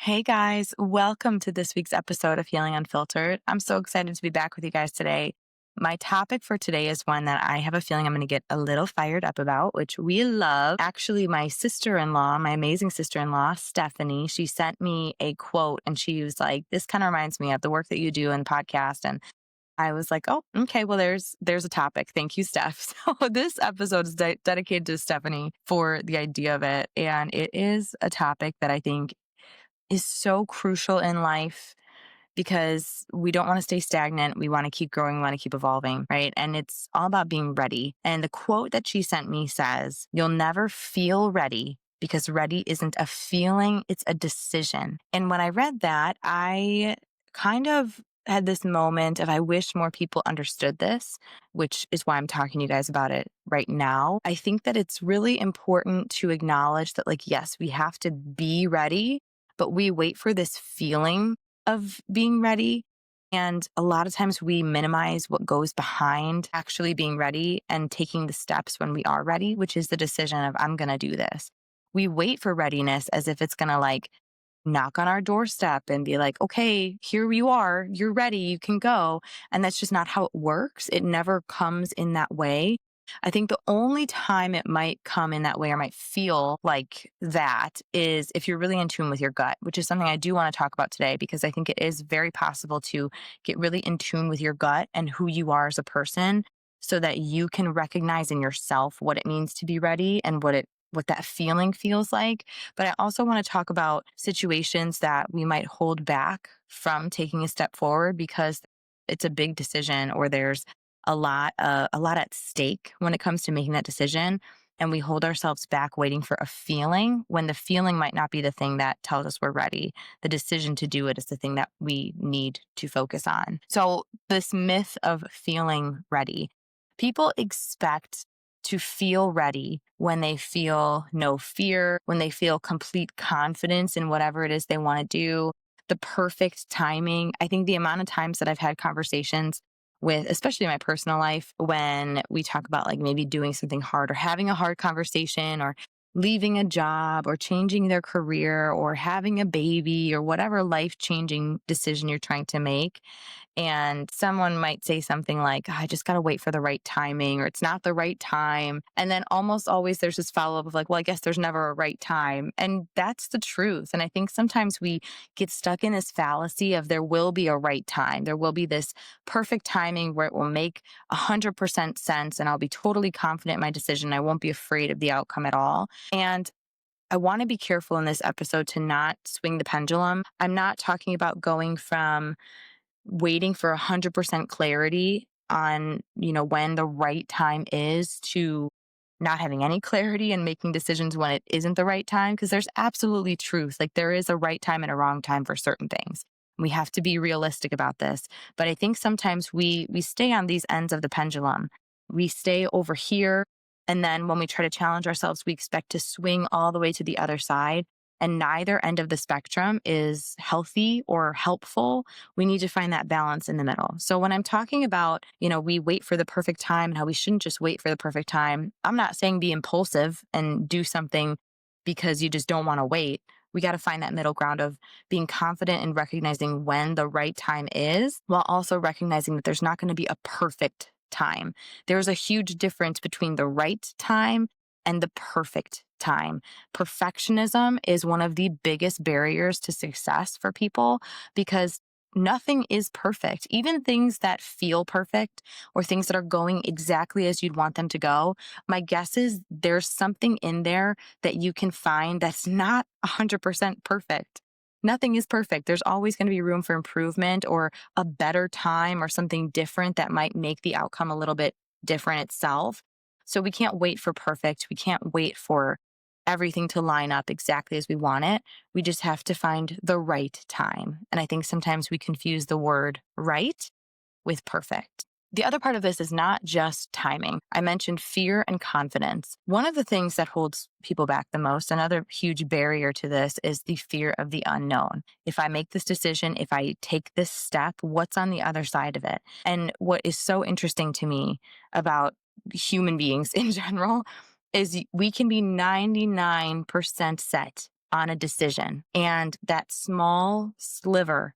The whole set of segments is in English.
Hey guys, welcome to this week's episode of Healing Unfiltered. I'm so excited to be back with you guys today. My topic for today is one that I have a feeling I'm going to get a little fired up about, which we love. Actually, my sister in law, my amazing sister in law, Stephanie, she sent me a quote and she was like, this kind of reminds me of the work that you do in podcast. And I was like, oh, okay, well, there's a topic. Thank you, Steph. So this episode is dedicated to Stephanie for the idea of it. And it is a topic that I think is so crucial in life because we don't want to stay stagnant. We want to keep growing, we want to keep evolving, right? And it's all about being ready. And the quote that she sent me says, "You'll never feel ready because ready isn't a feeling, it's a decision." And when I read that, I kind of had this moment of I wish more people understood this, which is why I'm talking to you guys about it right now. I think that it's really important to acknowledge that, like, yes, we have to be ready, but we wait for this feeling of being ready. And a lot of times we minimize what goes behind actually being ready and taking the steps when we are ready, which is the decision of, I'm going to do this. We wait for readiness as if it's going to like knock on our doorstep and be like, okay, here you are, you're ready, you can go. And that's just not how it works. It never comes in that way. I think the only time it might come in that way or might feel like that is if you're really in tune with your gut, which is something I do want to talk about today because I think it is very possible to get really in tune with your gut and who you are as a person so that you can recognize in yourself what it means to be ready and what that feeling feels like. But I also want to talk about situations that we might hold back from taking a step forward because it's a big decision or there's a lot at stake when it comes to making that decision. And we hold ourselves back waiting for a feeling when the feeling might not be the thing that tells us we're ready. The decision to do it is the thing that we need to focus on. So, this myth of feeling ready, people expect to feel ready when they feel no fear, when they feel complete confidence in whatever it is they want to do, the perfect timing. I think the amount of times that I've had conversations with, especially in my personal life, when we talk about like maybe doing something hard or having a hard conversation or leaving a job or changing their career or having a baby or whatever life changing decision you're trying to make. And someone might say something like, I just got to wait for the right timing, or it's not the right time. And then almost always there's this follow up of like, well, I guess there's never a right time. And that's the truth. And I think sometimes we get stuck in this fallacy of there will be a right time. There will be this perfect timing where it will make 100% sense. And I'll be totally confident in my decision. I won't be afraid of the outcome at all. And I want to be careful in this episode to not swing the pendulum. I'm not talking about going from waiting for 100% clarity on, when the right time is to not having any clarity and making decisions when it isn't the right time. Because there's absolutely truth. Like there is a right time and a wrong time for certain things. We have to be realistic about this. But I think sometimes we stay on these ends of the pendulum. We stay over here. And then when we try to challenge ourselves, we expect to swing all the way to the other side. And neither end of the spectrum is healthy or helpful. We need to find that balance in the middle. So when I'm talking about, we wait for the perfect time and how we shouldn't just wait for the perfect time, I'm not saying be impulsive and do something because you just don't want to wait. We got to find that middle ground of being confident and recognizing when the right time is, while also recognizing that there's not going to be a perfect time. There's a huge difference between the right time and the perfect time. Perfectionism is one of the biggest barriers to success for people because nothing is perfect. Even things that feel perfect or things that are going exactly as you'd want them to go, my guess is there's something in there that you can find that's not 100% perfect. Nothing is perfect. There's always going to be room for improvement or a better time or something different that might make the outcome a little bit different itself. So we can't wait for perfect. We can't wait for everything to line up exactly as we want it. We just have to find the right time. And I think sometimes we confuse the word right with perfect. The other part of this is not just timing. I mentioned fear and confidence. One of the things that holds people back the most, another huge barrier to this, is the fear of the unknown. If I make this decision, if I take this step, what's on the other side of it? And what is so interesting to me about human beings in general is we can be 99% set on a decision. And that small sliver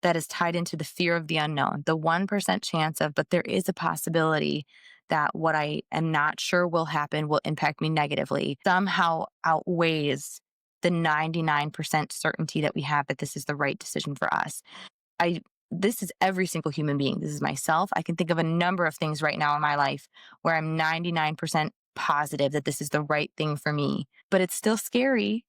that is tied into the fear of the unknown, the 1% chance of, but there is a possibility that what I am not sure will happen will impact me negatively, somehow outweighs the 99% certainty that we have that this is the right decision for us. I This is every single human being. This is myself. I can think of a number of things right now in my life where I'm 99% positive that this is the right thing for me, but it's still scary.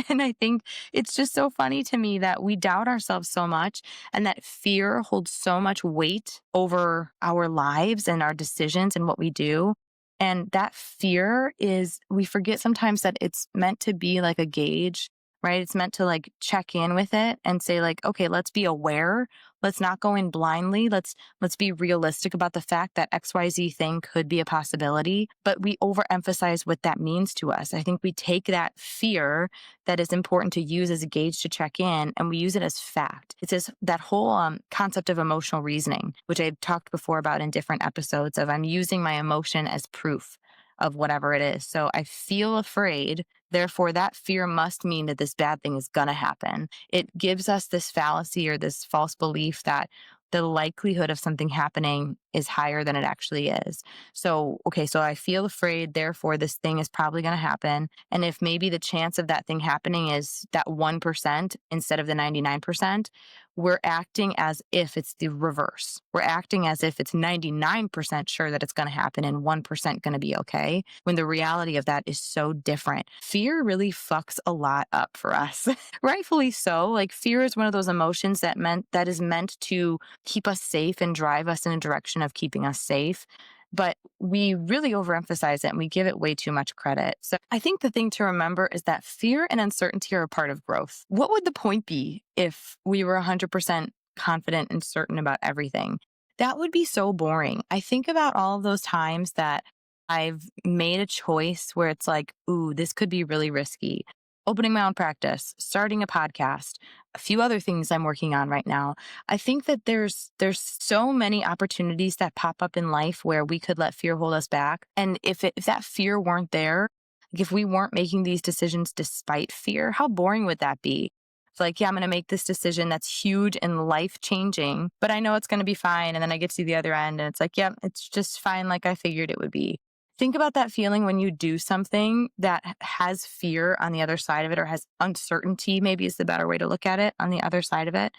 And I think it's just so funny to me that we doubt ourselves so much and that fear holds so much weight over our lives and our decisions and what we do. And that fear is, we forget sometimes that it's meant to be like a gauge, right? It's meant to like check in with it and say like, okay, let's be aware. Let's not go in blindly. Let's be realistic about the fact that XYZ thing could be a possibility, but we overemphasize what that means to us. I think we take that fear that is important to use as a gauge to check in and we use it as fact. It's this that whole concept of emotional reasoning, which I've talked before about in different episodes of I'm using my emotion as proof of whatever it is. So I feel afraid. Therefore, that fear must mean that this bad thing is going to happen. It gives us this fallacy or this false belief that the likelihood of something happening is higher than it actually is. So, okay, so I feel afraid. Therefore, this thing is probably going to happen. And if maybe the chance of that thing happening is that 1% instead of the 99%, we're acting as if it's the reverse. We're acting as if it's 99% sure that it's going to happen and 1% going to be okay, when the reality of that is so different. Fear really fucks a lot up for us. Rightfully so. Like fear is one of those emotions that is meant to keep us safe and drive us in a direction of keeping us safe. But we really overemphasize it and we give it way too much credit. So I think the thing to remember is that fear and uncertainty are a part of growth. What would the point be if we were 100% confident and certain about everything? That would be so boring. I think about all of those times that I've made a choice where it's like, ooh, this could be really risky. Opening my own practice, starting a podcast, a few other things I'm working on right now. I think that there's so many opportunities that pop up in life where we could let fear hold us back. And if that fear weren't there, like if we weren't making these decisions despite fear, how boring would that be? It's like, yeah, I'm going to make this decision that's huge and life changing, but I know it's going to be fine. And then I get to the other end and it's like, yeah, it's just fine like I figured it would be. Think about that feeling when you do something that has fear on the other side of it or has uncertainty, maybe is the better way to look at it, on the other side of it.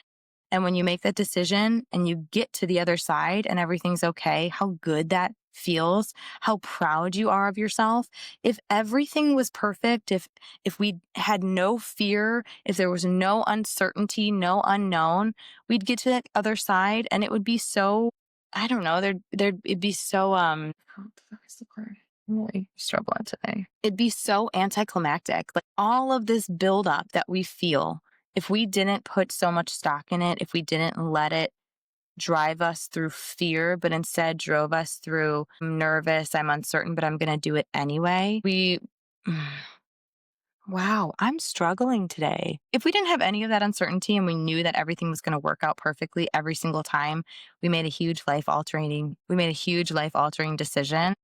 And when you make that decision and you get to the other side and everything's okay, how good that feels, how proud you are of yourself. If everything was perfect, if we had no fear, if there was no uncertainty, no unknown, we'd get to that other side and it would be so, I don't know, it'd be so what the fuck is the word? I'm really struggling today. It'd be so anticlimactic. Like all of this buildup that we feel, if we didn't put so much stock in it, if we didn't let it drive us through fear, but instead drove us through, I'm nervous, I'm uncertain, but I'm going to do it anyway. Wow, I'm struggling today. If we didn't have any of that uncertainty and we knew that everything was going to work out perfectly every single time, we made a huge life altering decision.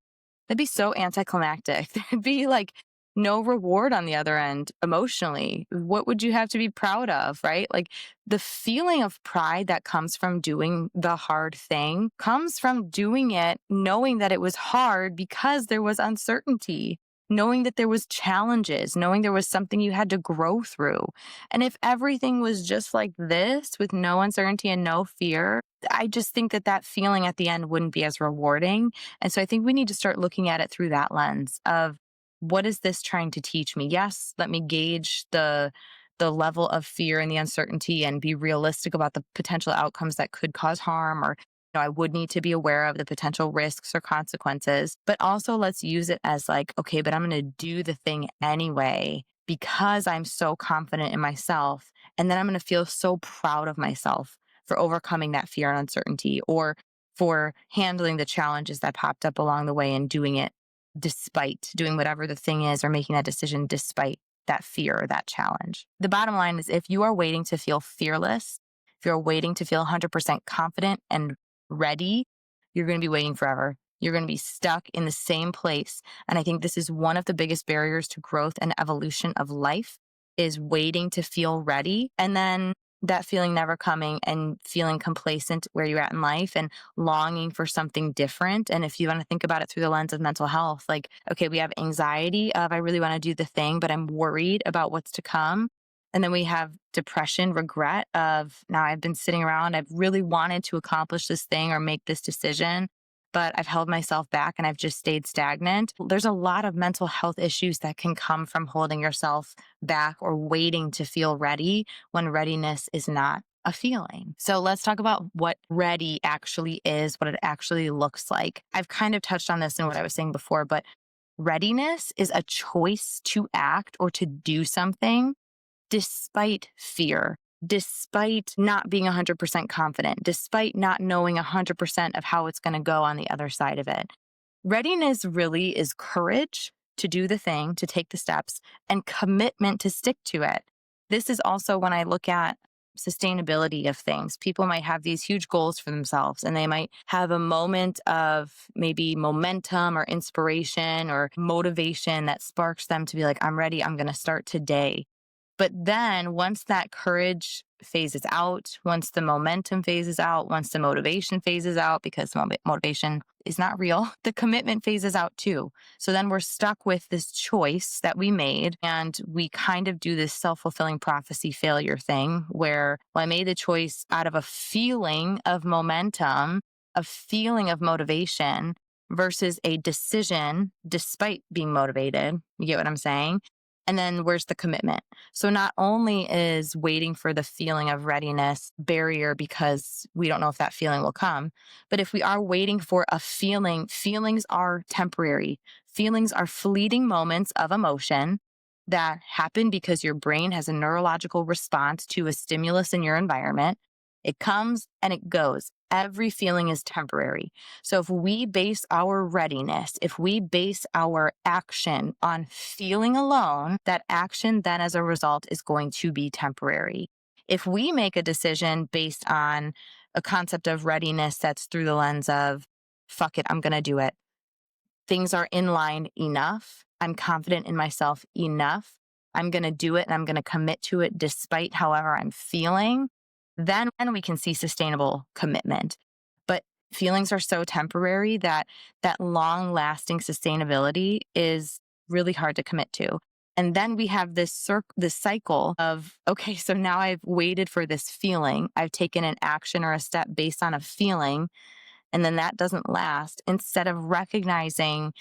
That'd be so anticlimactic. There'd be like no reward on the other end emotionally. What would you have to be proud of, right? Like the feeling of pride that comes from doing the hard thing comes from doing it knowing that it was hard because there was uncertainty, knowing that there was challenges, knowing there was something you had to grow through. And if everything was just like this with no uncertainty and no fear, I just think that that feeling at the end wouldn't be as rewarding. And so I think we need to start looking at it through that lens of what is this trying to teach me? Yes, let me gauge the level of fear and the uncertainty and be realistic about the potential outcomes that could cause harm or I would need to be aware of the potential risks or consequences, but also let's use it as like, okay, but I'm going to do the thing anyway because I'm so confident in myself. And then I'm going to feel so proud of myself for overcoming that fear and uncertainty or for handling the challenges that popped up along the way and doing it despite doing whatever the thing is or making that decision despite that fear or that challenge. The bottom line is if you are waiting to feel fearless, if you're waiting to feel 100% confident and ready, you're going to be waiting forever. You're going to be stuck in the same place. And I think this is one of the biggest barriers to growth and evolution of life is waiting to feel ready, and then that feeling never coming and feeling complacent where you're at in life and longing for something different. And if you want to think about it through the lens of mental health, like, okay, we have anxiety of, I really want to do the thing, but I'm worried about what's to come. And then we have depression, regret of, now I've been sitting around, I've really wanted to accomplish this thing or make this decision, but I've held myself back and I've just stayed stagnant. There's a lot of mental health issues that can come from holding yourself back or waiting to feel ready when readiness is not a feeling. So let's talk about what ready actually is, what it actually looks like. I've kind of touched on this in what I was saying before, but readiness is a choice to act or to do something despite fear, despite not being 100% confident, despite not knowing 100% of how it's going to go on the other side of it. Readiness really is courage to do the thing, to take the steps, and commitment to stick to it. This is also when I look at sustainability of things. People might have these huge goals for themselves and they might have a moment of maybe momentum or inspiration or motivation that sparks them to be like, I'm ready, I'm going to start today. But then once that courage phases out, once the momentum phases out, once the motivation phases out, because motivation is not real, the commitment phases out too. So then we're stuck with this choice that we made. And we kind of do this self-fulfilling prophecy failure thing where, well, I made the choice out of a feeling of momentum, a feeling of motivation versus a decision despite being motivated. You get what I'm saying? And then where's the commitment? So not only is waiting for the feeling of readiness barrier because we don't know if that feeling will come, but if we are waiting for a feeling, feelings are temporary. Feelings are fleeting moments of emotion that happen because your brain has a neurological response to a stimulus in your environment. It comes and it goes. Every feeling is temporary. So if we base our readiness, if we base our action on feeling alone, that action then as a result is going to be temporary. If we make a decision based on a concept of readiness that's through the lens of, fuck it, I'm going to do it. Things are in line enough. I'm confident in myself enough. I'm going to do it and I'm going to commit to it despite however I'm feeling. Then we can see sustainable commitment. But feelings are so temporary that that long lasting sustainability is really hard to commit to. And then we have this cycle of, okay, so now I've waited for this feeling. I've taken an action or a step based on a feeling, and then that doesn't last. Instead of recognizing,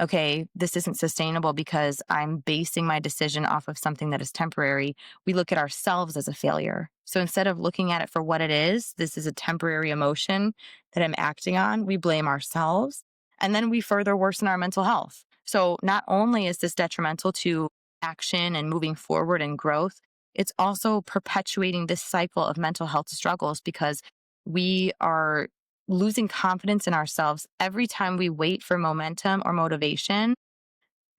okay, this isn't sustainable because I'm basing my decision off of something that is temporary, we look at ourselves as a failure. So instead of looking at it for what it is, this is a temporary emotion that I'm acting on, we blame ourselves. And then we further worsen our mental health. So not only is this detrimental to action and moving forward and growth, it's also perpetuating this cycle of mental health struggles because we are losing confidence in ourselves every time we wait for momentum or motivation.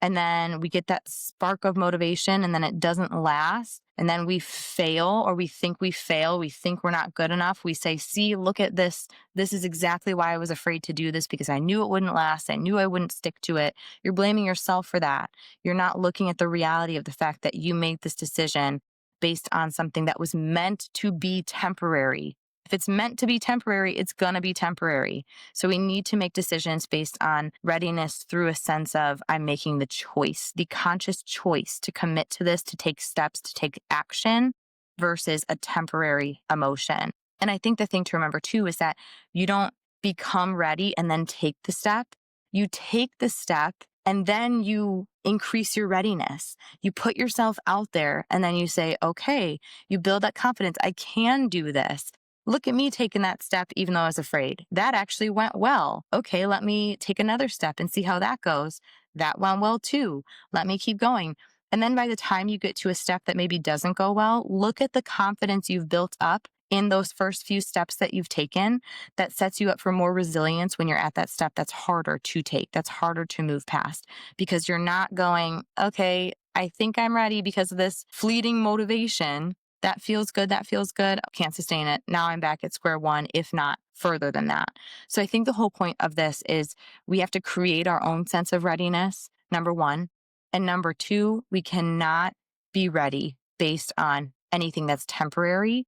And then we get that spark of motivation and then it doesn't last. And then we fail or we think we fail. We think we're not good enough. We say, see, look at this. This is exactly why I was afraid to do this because I knew it wouldn't last. I knew I wouldn't stick to it. You're blaming yourself for that. You're not looking at the reality of the fact that you made this decision based on something that was meant to be temporary. If it's meant to be temporary, it's going to be temporary. So we need to make decisions based on readiness through a sense of I'm making the choice, the conscious choice to commit to this, to take steps, to take action versus a temporary emotion. And I think the thing to remember too is that you don't become ready and then take the step. You take the step and then you increase your readiness. You put yourself out there and then you say, okay, you build that confidence. I can do this. Look at me taking that step, even though I was afraid. That actually went well. Okay, let me take another step and see how that goes. That went well too. Let me keep going. And then by the time you get to a step that maybe doesn't go well, look at the confidence you've built up in those first few steps that you've taken that sets you up for more resilience when you're at that step that's harder to take, that's harder to move past, because you're not going, okay, I think I'm ready because of this fleeting motivation. That feels good. That feels good. Can't sustain it. Now I'm back at square one, if not further than that. So I think the whole point of this is we have to create our own sense of readiness, number one. And number two, we cannot be ready based on anything that's temporary.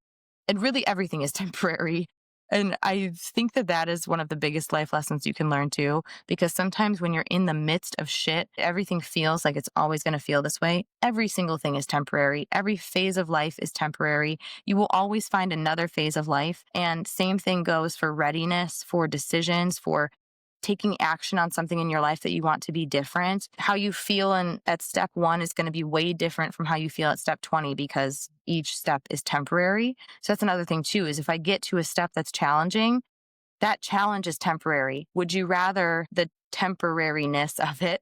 And really, everything is temporary. And I think that that is one of the biggest life lessons you can learn too, because sometimes when you're in the midst of shit, everything feels like it's always going to feel this way. Every single thing is temporary. Every phase of life is temporary. You will always find another phase of life. And same thing goes for readiness, for decisions, for taking action on something in your life that you want to be different. How you feel at step one is going to be way different from how you feel at step 20 because each step is temporary. So that's another thing too, is if I get to a step that's challenging, that challenge is temporary. Would you rather the temporariness of it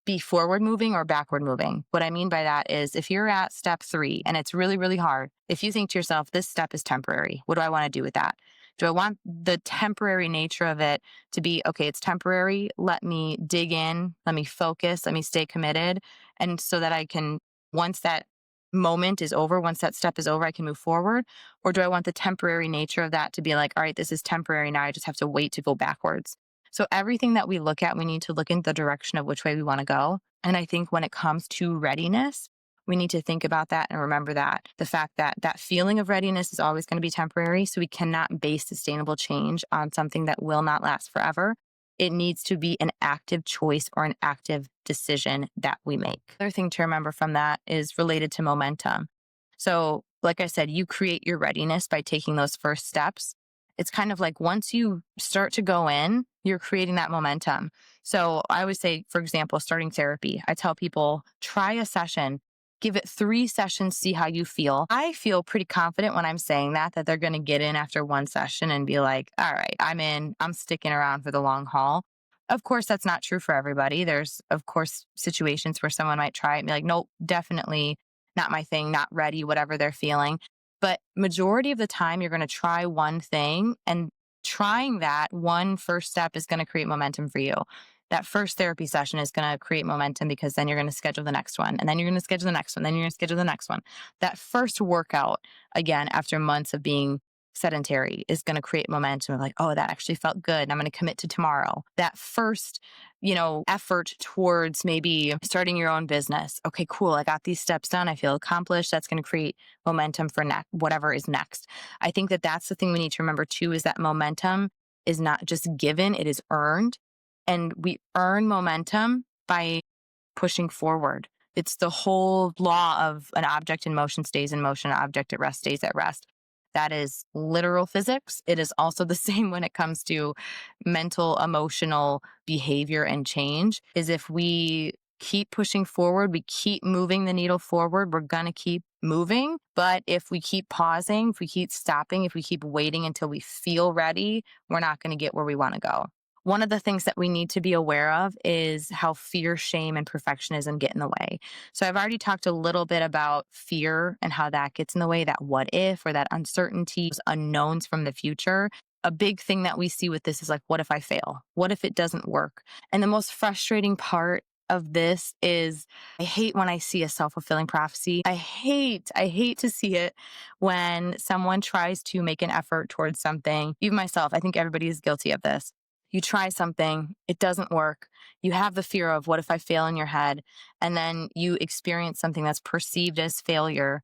be forward moving or backward moving? What I mean by that is if you're at step 3 and it's really, really hard, if you think to yourself, this step is temporary, what do I want to do with that? Do I want the temporary nature of it to be, okay, it's temporary. Let me dig in. Let me focus. Let me stay committed. And so that I can, once that moment is over, once that step is over, I can move forward. Or do I want the temporary nature of that to be like, all right, this is temporary. Now I just have to wait to go backwards. So everything that we look at, we need to look in the direction of which way we want to go. And I think when it comes to readiness, we need to think about that and remember that the fact that that feeling of readiness is always going to be temporary. So we cannot base sustainable change on something that will not last forever. It needs to be an active choice or an active decision that we make. Another thing to remember from that is related to momentum. So, like I said, you create your readiness by taking those first steps. It's kind of like once you start to go in, you're creating that momentum. So, I always say, for example, starting therapy, I tell people try a session, give it 3 sessions, see how you feel. I feel pretty confident when I'm saying that they're going to get in after one session and be like, all right, I'm in, I'm sticking around for the long haul. Of course, that's not true for everybody. There's, of course, situations where someone might try it and be like, nope, definitely not my thing, not ready, whatever they're feeling. But majority of the time, you're going to try one thing, and trying that one first step is going to create momentum for you. That first therapy session is going to create momentum because then you're going to schedule the next one, and then you're going to schedule the next one, then you're going to schedule the next one. That first workout, again, after months of being sedentary, is going to create momentum of like, oh, that actually felt good. And I'm going to commit to tomorrow. That first, effort towards maybe starting your own business. Okay, cool. I got these steps done. I feel accomplished. That's going to create momentum for whatever is next. I think that that's the thing we need to remember too, is that momentum is not just given, it is earned. And we earn momentum by pushing forward. It's the whole law of an object in motion stays in motion, an object at rest stays at rest. That is literal physics. It is also the same when it comes to mental, emotional behavior and change. Is if we keep pushing forward, we keep moving the needle forward, we're going to keep moving. But if we keep pausing, if we keep stopping, if we keep waiting until we feel ready, we're not going to get where we want to go. One of the things that we need to be aware of is how fear, shame, and perfectionism get in the way. So I've already talked a little bit about fear and how that gets in the way, that what if or that uncertainty, those unknowns from the future. A big thing that we see with this is like, what if I fail? What if it doesn't work? And the most frustrating part of this is I hate when I see a self-fulfilling prophecy. I hate to see it when someone tries to make an effort towards something. Even myself, I think everybody is guilty of this. You try something, it doesn't work. You have the fear of what if I fail in your head, and then you experience something that's perceived as failure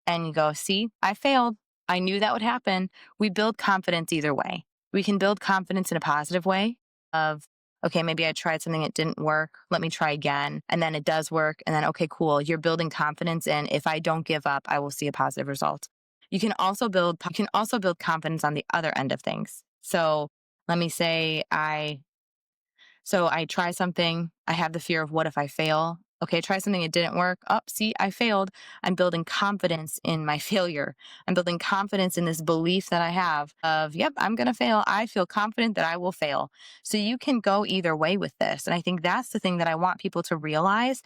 and you go, see, I failed. I knew that would happen. We build confidence either way. We can build confidence in a positive way of, okay, maybe I tried something, it didn't work. Let me try again. And then it does work. And then, okay, cool. You're building confidence in if I don't give up, I will see a positive result. You can also build confidence on the other end of things. So let me say I try something, I have the fear of what if I fail? Okay, try something, it didn't work. Oh, see, I failed. I'm building confidence in my failure. I'm building confidence in this belief that I have of, yep, I'm going to fail. I feel confident that I will fail. So you can go either way with this. And I think that's the thing that I want people to realize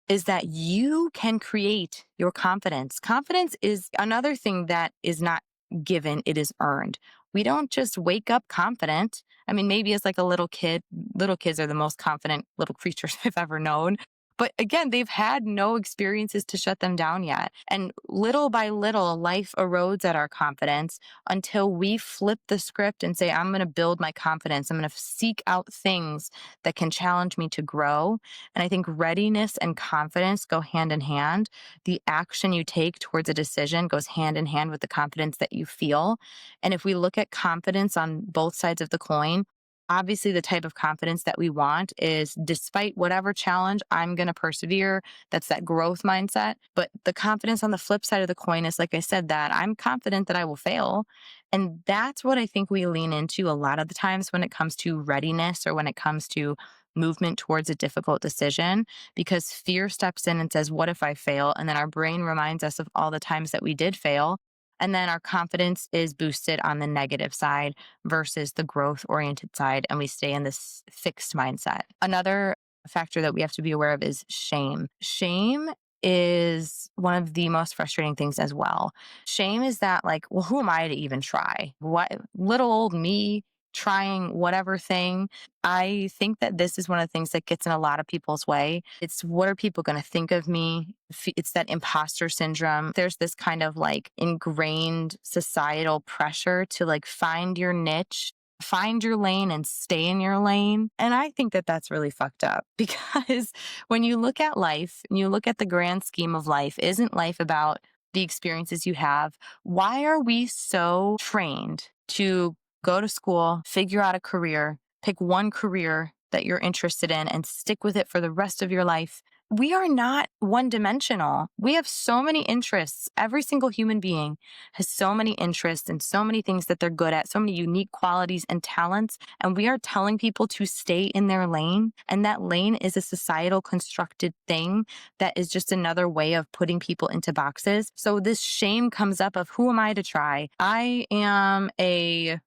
is that you can create your confidence. Confidence is another thing that is not given, it is earned. We don't just wake up confident. I mean, maybe as like a little kid, little kids are the most confident little creatures I've ever known. But again, they've had no experiences to shut them down yet. And little by little, life erodes at our confidence until we flip the script and say, I'm going to build my confidence. I'm going to seek out things that can challenge me to grow. And I think readiness and confidence go hand in hand. The action you take towards a decision goes hand in hand with the confidence that you feel. And if we look at confidence on both sides of the coin, obviously the type of confidence that we want is despite whatever challenge, I'm going to persevere. That's that growth mindset. But the confidence on the flip side of the coin is, like I said, that I'm confident that I will fail. And that's what I think we lean into a lot of the times when it comes to readiness or when it comes to movement towards a difficult decision, because fear steps in and says, what if I fail? And then our brain reminds us of all the times that we did fail. And then our confidence is boosted on the negative side versus the growth oriented side. And we stay in this fixed mindset. Another factor that we have to be aware of is shame. Shame is one of the most frustrating things as well. Shame is that, like, well, who am I to even try? What little old me trying whatever thing? I think that this is one of the things that gets in a lot of people's way. It's what are people going to think of me? It's that imposter syndrome. There's this kind of like ingrained societal pressure to like find your niche, find your lane and stay in your lane. And I think that that's really fucked up because when you look at life and you look at the grand scheme of life, isn't life about the experiences you have? Why are we so trained to go to school, figure out a career, pick one career that you're interested in and stick with it for the rest of your life? We are not one dimensional. We have so many interests. Every single human being has so many interests and so many things that they're good at, so many unique qualities and talents. And we are telling people to stay in their lane. And that lane is a societal constructed thing that is just another way of putting people into boxes. So this shame comes up of who am I to try? I am a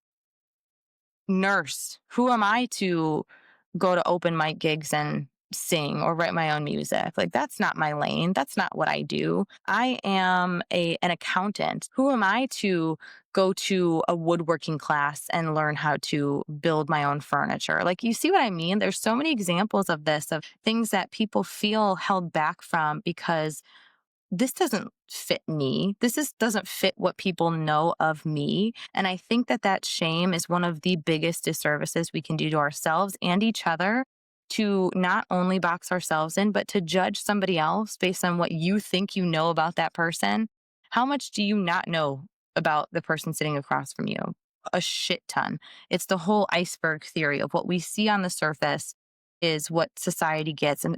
nurse. Who am I to go to open mic gigs and sing or write my own music? Like, that's not my lane. That's not what I do. I am an accountant. Who am I to go to a woodworking class and learn how to build my own furniture? Like, you see what I mean? There's so many examples of this, of things that people feel held back from because this doesn't fit me. Doesn't fit what people know of me. And I think that that shame is one of the biggest disservices we can do to ourselves and each other, to not only box ourselves in, but to judge somebody else based on what you think you know about that person. How much do you not know about the person sitting across from you? A shit ton. It's the whole iceberg theory of what we see on the surface is what society gets. And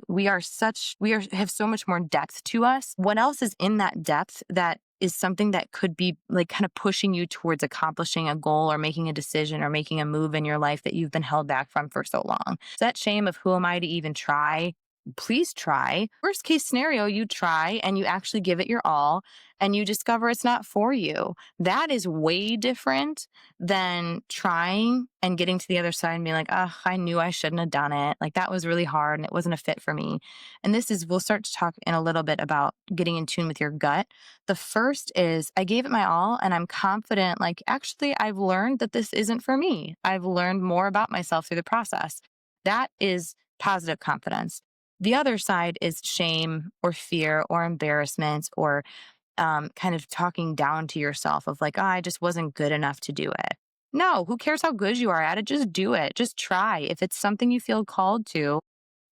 have so much more depth to us. What else is in that depth that is something that could be like kind of pushing you towards accomplishing a goal or making a decision or making a move in your life that you've been held back from for so long? So that shame of who am I to even try? Please try. Worst case scenario, you try and you actually give it your all and you discover it's not for you. That is way different than trying and getting to the other side and being like, oh, I knew I shouldn't have done it. Like, that was really hard and it wasn't a fit for me. And we'll start to talk in a little bit about getting in tune with your gut. The first is I gave it my all and I'm confident, like, actually, I've learned that this isn't for me. I've learned more about myself through the process. That is positive confidence. The other side is shame or fear or embarrassment or kind of talking down to yourself of like, oh, I just wasn't good enough to do it. No, who cares how good you are at it? Just do it. Just try. If it's something you feel called to,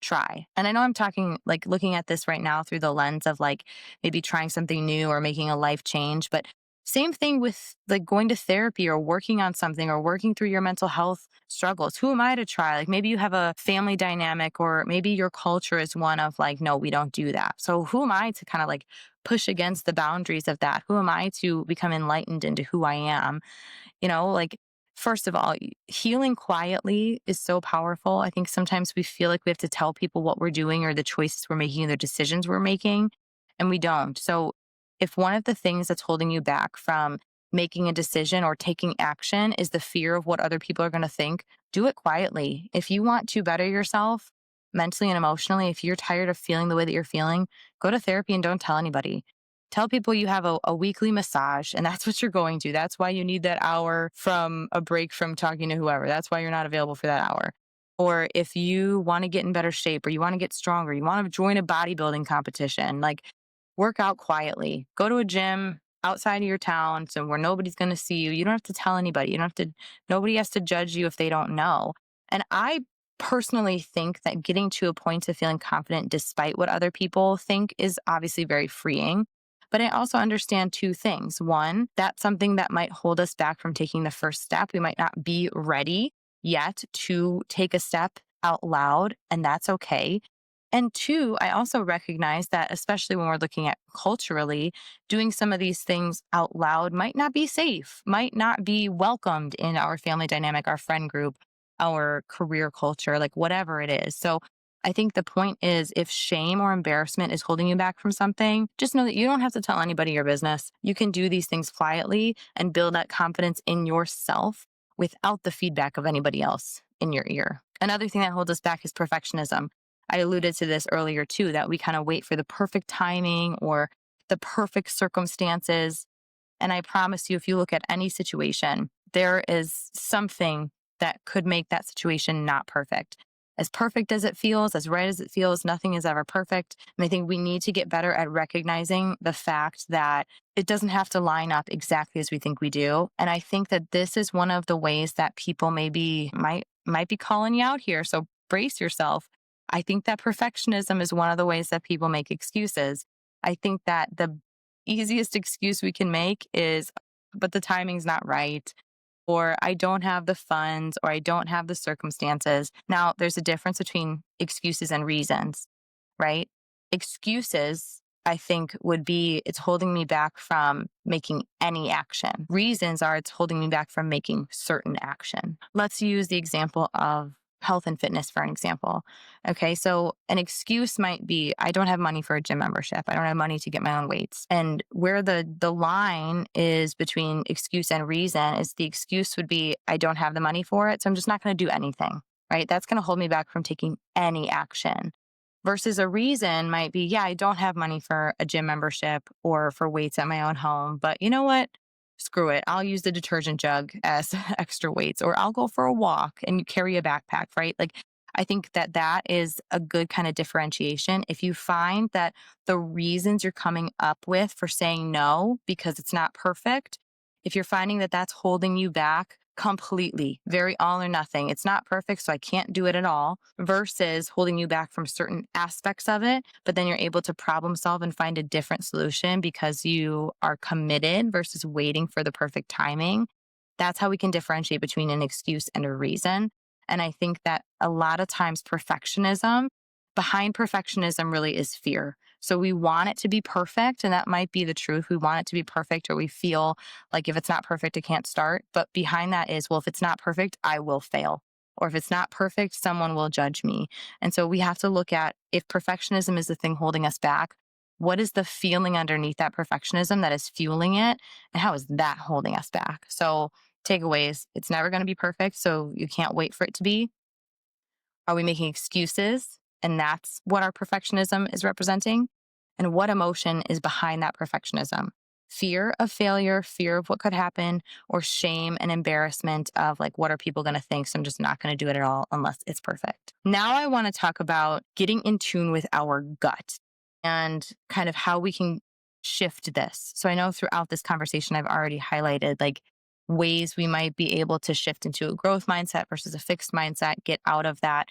try. And I know I'm talking like looking at this right now through the lens of like maybe trying something new or making a life change, but same thing with like going to therapy or working on something or working through your mental health struggles. Who am I to try? Like, maybe you have a family dynamic or maybe your culture is one of like, no, we don't do that. So who am I to kind of like push against the boundaries of that? Who am I to become enlightened into who I am? Like, first of all, healing quietly is so powerful. I think sometimes we feel like we have to tell people what we're doing or the choices we're making or the decisions we're making, and we don't. So, if one of the things that's holding you back from making a decision or taking action is the fear of what other people are going to think, do it quietly. If you want to better yourself mentally and emotionally, if you're tired of feeling the way that you're feeling, go to therapy and don't tell anybody. Tell people you have a weekly massage and that's what you're going to. That's why you need that hour from a break from talking to whoever. That's why you're not available for that hour. Or if you want to get in better shape or you want to get stronger, you want to join a bodybuilding competition, like work out quietly, go to a gym outside of your town so where nobody's going to see you. You don't have to tell anybody. You don't have to, nobody has to judge you if they don't know. And I personally think that getting to a point of feeling confident despite what other people think is obviously very freeing. But I also understand two things. One, that's something that might hold us back from taking the first step. We might not be ready yet to take a step out loud, and that's okay. And two, I also recognize that, especially when we're looking at culturally, doing some of these things out loud might not be safe, might not be welcomed in our family dynamic, our friend group, our career culture, like whatever it is. So I think the point is if shame or embarrassment is holding you back from something, just know that you don't have to tell anybody your business. You can do these things quietly and build that confidence in yourself without the feedback of anybody else in your ear. Another thing that holds us back is perfectionism. I alluded to this earlier too, that we kind of wait for the perfect timing or the perfect circumstances. And I promise you, if you look at any situation, there is something that could make that situation not perfect. As perfect as it feels, as right as it feels, nothing is ever perfect. And I think we need to get better at recognizing the fact that it doesn't have to line up exactly as we think we do. And I think that this is one of the ways that people maybe might be calling you out here. So brace yourself. I think that perfectionism is one of the ways that people make excuses. I think that the easiest excuse we can make is, but the timing's not right, or I don't have the funds, or I don't have the circumstances. Now, there's a difference between excuses and reasons, right? Excuses, I think, would be it's holding me back from making any action. Reasons are it's holding me back from making certain action. Let's use the example of health and fitness for an example. Okay, so an excuse might be I don't have money for a gym membership. I don't have money to get my own weights. And where the line is between excuse and reason is the excuse would be I don't have the money for it, so I'm just not going to do anything. Right? That's going to hold me back from taking any action. Versus a reason might be, yeah, I don't have money for a gym membership or for weights at my own home, but you know what? Screw it. I'll use the detergent jug as extra weights, or I'll go for a walk and carry a backpack, right? Like, I think that that is a good kind of differentiation. If you find that the reasons you're coming up with for saying no because it's not perfect, if you're finding that that's holding you back completely, very all or nothing, it's not perfect, so I can't do it at all, versus holding you back from certain aspects of it, but then you're able to problem solve and find a different solution because you are committed versus waiting for the perfect timing. That's how we can differentiate between an excuse and a reason. And I think that a lot of times behind perfectionism really is fear. So we want it to be perfect, and that might be the truth. We want it to be perfect, or we feel like if it's not perfect, it can't start. But behind that is, well, if it's not perfect, I will fail. Or if it's not perfect, someone will judge me. And so we have to look at if perfectionism is the thing holding us back, what is the feeling underneath that perfectionism that is fueling it? And how is that holding us back? So, takeaways, it's never going to be perfect. So, you can't wait for it to be. Are we making excuses? And that's what our perfectionism is representing. And what emotion is behind that perfectionism? Fear of failure, fear of what could happen, or shame and embarrassment of like, what are people going to think? So I'm just not going to do it at all unless it's perfect. Now I want to talk about getting in tune with our gut and kind of how we can shift this. So I know throughout this conversation, I've already highlighted like ways we might be able to shift into a growth mindset versus a fixed mindset, get out of that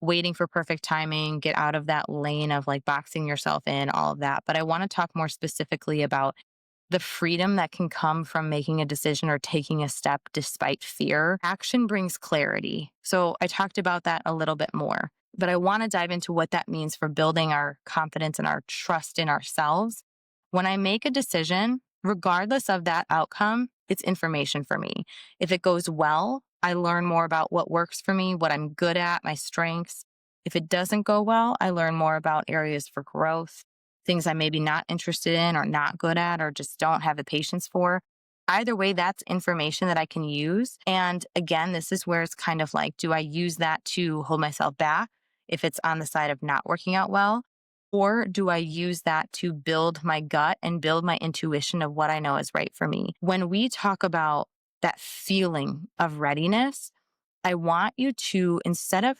waiting for perfect timing, get out of that lane of like boxing yourself in, all of that. But I want to talk more specifically about the freedom that can come from making a decision or taking a step despite fear. Action brings clarity. So I talked about that a little bit more, but I want to dive into what that means for building our confidence and our trust in ourselves. When I make a decision, regardless of that outcome, it's information for me. If it goes well, I learn more about what works for me, what I'm good at, my strengths. If it doesn't go well, I learn more about areas for growth, things I'm maybe not interested in or not good at or just don't have the patience for. Either way, that's information that I can use. And again, this is where it's kind of like, do I use that to hold myself back if it's on the side of not working out well? Or do I use that to build my gut and build my intuition of what I know is right for me? When we talk about that feeling of readiness, I want you to, instead of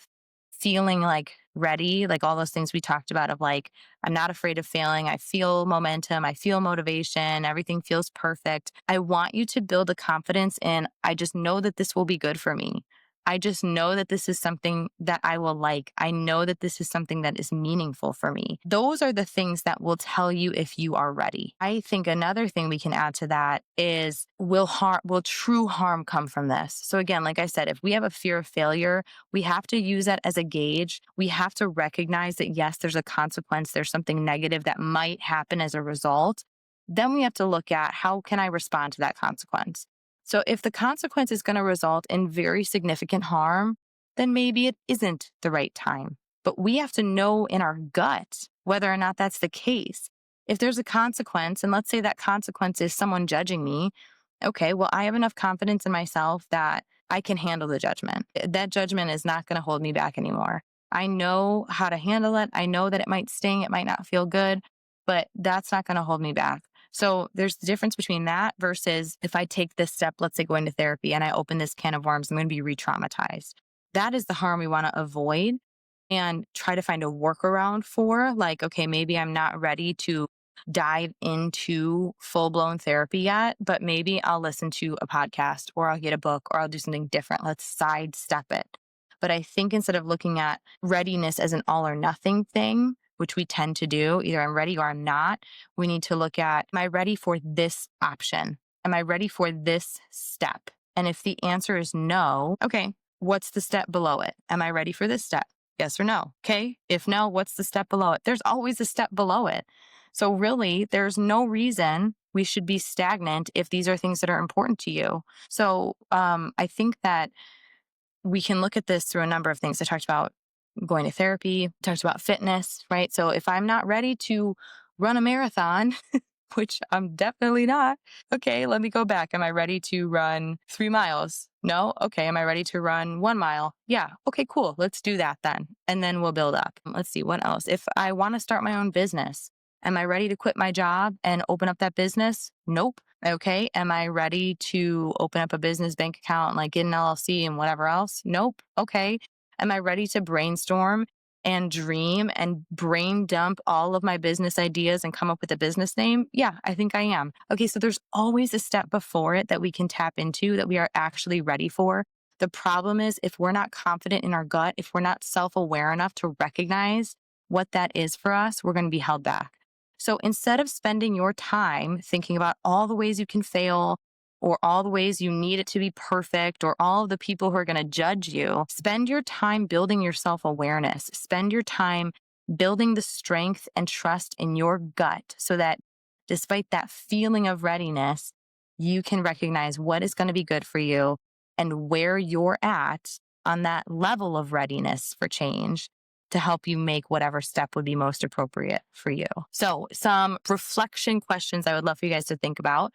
feeling like ready, like all those things we talked about of like, I'm not afraid of failing. I feel momentum. I feel motivation. Everything feels perfect. I want you to build a confidence in, I just know that this will be good for me. I just know that this is something that I will like. I know that this is something that is meaningful for me. Those are the things that will tell you if you are ready. I think another thing we can add to that is, will true harm come from this? So again, like I said, if we have a fear of failure, we have to use that as a gauge. We have to recognize that yes, there's a consequence. There's something negative that might happen as a result. Then we have to look at, how can I respond to that consequence? So if the consequence is going to result in very significant harm, then maybe it isn't the right time. But we have to know in our gut whether or not that's the case. If there's a consequence, and let's say that consequence is someone judging me, okay, well, I have enough confidence in myself that I can handle the judgment. That judgment is not going to hold me back anymore. I know how to handle it. I know that it might sting, it might not feel good, but that's not going to hold me back. So there's the difference between that versus if I take this step, let's say going to therapy, and I open this can of worms, I'm going to be re-traumatized. That is the harm we want to avoid and try to find a workaround for. Like, okay, maybe I'm not ready to dive into full blown therapy yet, but maybe I'll listen to a podcast or I'll get a book or I'll do something different. Let's sidestep it. But I think instead of looking at readiness as an all or nothing thing, which we tend to do, either I'm ready or I'm not, we need to look at, am I ready for this option? Am I ready for this step? And if the answer is no, okay, what's the step below it? Am I ready for this step? Yes or no? Okay. If no, what's the step below it? There's always a step below it. So really, there's no reason we should be stagnant if these are things that are important to you. So I think that we can look at this through a number of things. I talked about going to therapy, talked about fitness, right? So if I'm not ready to run a marathon, which I'm definitely not, okay, let me go back. Am I ready to run 3 miles? No? Okay. Am I ready to run 1 mile? Yeah. Okay, cool. Let's do that then. And then we'll build up. Let's see what else. If I want to start my own business, am I ready to quit my job and open up that business? Nope. Okay. Am I ready to open up a business bank account and like get an LLC and whatever else? Nope. Okay. Am I ready to brainstorm and dream and brain dump all of my business ideas and come up with a business name? Yeah, I think I am. Okay, so there's always a step before it that we can tap into that we are actually ready for. The problem is if we're not confident in our gut, if we're not self-aware enough to recognize what that is for us, we're going to be held back. So instead of spending your time thinking about all the ways you can fail, or all the ways you need it to be perfect, or all of the people who are going to judge you, spend your time building your self-awareness. Spend your time building the strength and trust in your gut so that despite that feeling of readiness, you can recognize what is going to be good for you and where you're at on that level of readiness for change to help you make whatever step would be most appropriate for you. So some reflection questions I would love for you guys to think about.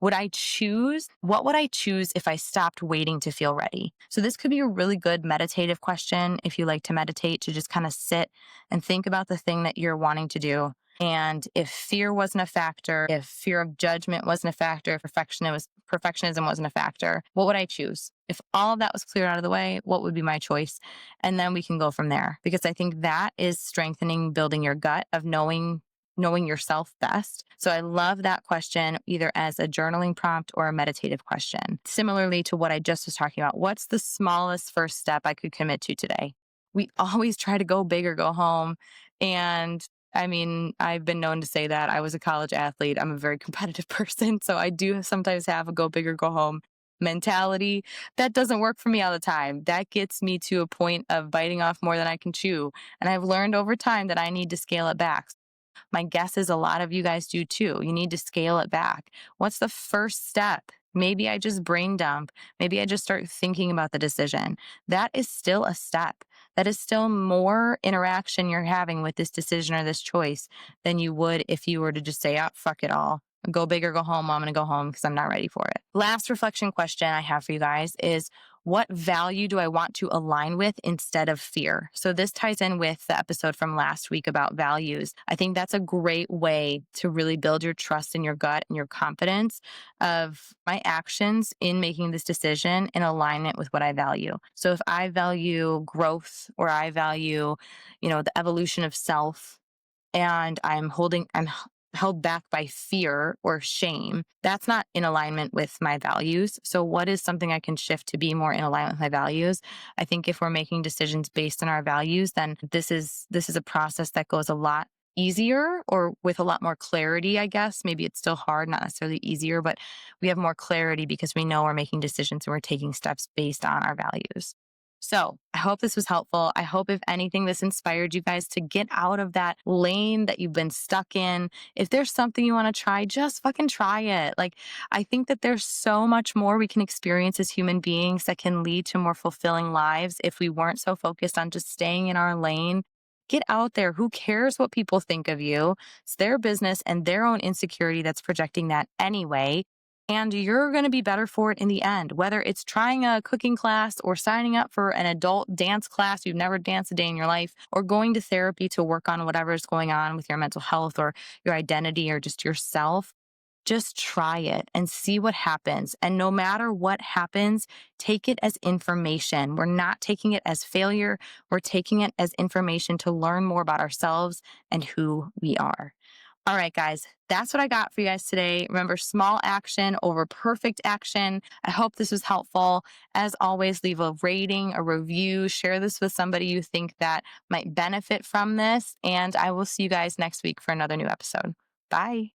What would I choose if I stopped waiting to feel ready? So this could be a really good meditative question if you like to meditate, to just kind of sit and think about the thing that you're wanting to do. And if fear wasn't a factor, if fear of judgment wasn't a factor, if perfectionism wasn't a factor, what would I choose? If all of that was cleared out of the way, what would be my choice? And then we can go from there, because I think that is strengthening, building your gut of knowing yourself best. So I love that question, either as a journaling prompt or a meditative question. Similarly to what I just was talking about, what's the smallest first step I could commit to today? We always try to go big or go home. And I mean, I've been known to say that. I was a college athlete. I'm a very competitive person. So I do sometimes have a go big or go home mentality. That doesn't work for me all the time. That gets me to a point of biting off more than I can chew. And I've learned over time that I need to scale it back. My guess is a lot of you guys do too. You need to scale it back. What's the first step? Maybe I just brain dump. Maybe I just start thinking about the decision. That is still a step. That is still more interaction you're having with this decision or this choice than you would if you were to just say, oh, fuck it all. Go big or go home. I'm going to go home because I'm not ready for it. Last reflection question I have for you guys is, What value do I want to align with instead of fear? So, this ties in with the episode from last week about values. I think that's a great way to really build your trust in your gut and your confidence of my actions in making this decision in alignment with what I value. So, if I value growth or I value, the evolution of self, and I'm held back by fear or shame, that's not in alignment with my values. So, what is something I can shift to be more in alignment with my values? I think if we're making decisions based on our values, then this is a process that goes a lot easier or with a lot more clarity, I guess. Maybe it's still hard, not necessarily easier, but we have more clarity because we know we're making decisions and we're taking steps based on our values. So I hope this was helpful. I hope, if anything, this inspired you guys to get out of that lane that you've been stuck in. If there's something you want to try, just fucking try it. Like, I think that there's so much more we can experience as human beings that can lead to more fulfilling lives if we weren't so focused on just staying in our lane. Get out there. Who cares what people think of you? It's their business and their own insecurity that's projecting that anyway. And you're going to be better for it in the end, whether it's trying a cooking class or signing up for an adult dance class you've never danced a day in your life, or going to therapy to work on whatever's going on with your mental health or your identity or just yourself. Just try it and see what happens. And no matter what happens, take it as information. We're not taking it as failure. We're taking it as information to learn more about ourselves and who we are. All right, guys, that's what I got for you guys today. Remember, small action over perfect action. I hope this was helpful. As always, leave a rating, a review, share this with somebody you think that might benefit from this. And I will see you guys next week for another new episode. Bye.